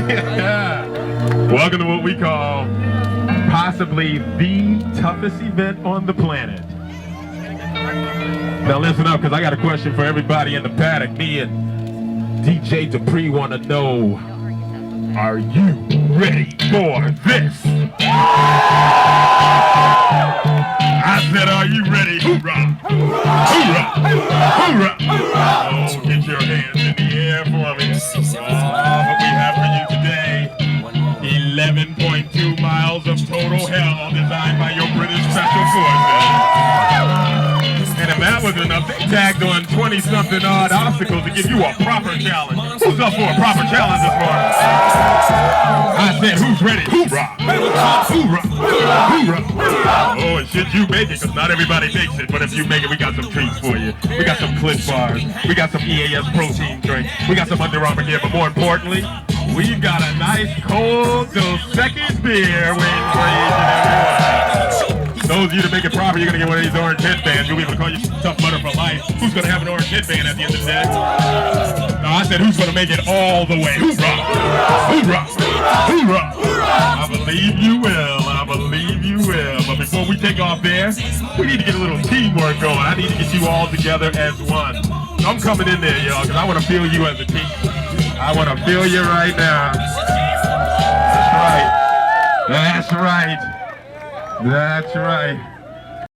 Welcome to what we call possibly the toughest event on the planet. Now listen up, because I got a question for everybody in the paddock. Me and DJ Dupree want to know, are you ready for this? I said, are you ready? Hoorah! Hoorah! Hoorah! Hoorah! Oh, get your hands in the air for me. What we have for you today, 11.2 miles of total hell designed by your British Special Forces. And if that wasn't enough, they tagged on 20-something odd obstacles to give you a proper challenge. Who's up for a proper challenge this morning? I said, who's ready? Hoorah! Hoorah! Hoorah! Oh, and should you make it, because not everybody makes it, but if you make it, we got some treats for you. We got some Cliff bars. We got some EAS protein drink. We got some Under Armour gear, but more importantly, we've got a nice cold Dos Equis beer waiting for each and every one. Those of you to make it proper, you're going to get one of these orange headbands. You'll be able to call you Tough Mudder for life. Who's going to have an orange headband at the end of the day? No, I said, who's going to make it all the way? Hoorah! Hoorah! Hoorah! I believe you will. I believe you will. But before we take off there, we need to get a little teamwork going. I need to get you all together as one. So I'm coming in there, y'all, because I want to feel you as a team. I want to feel you right now. That's right. That's right. That's right.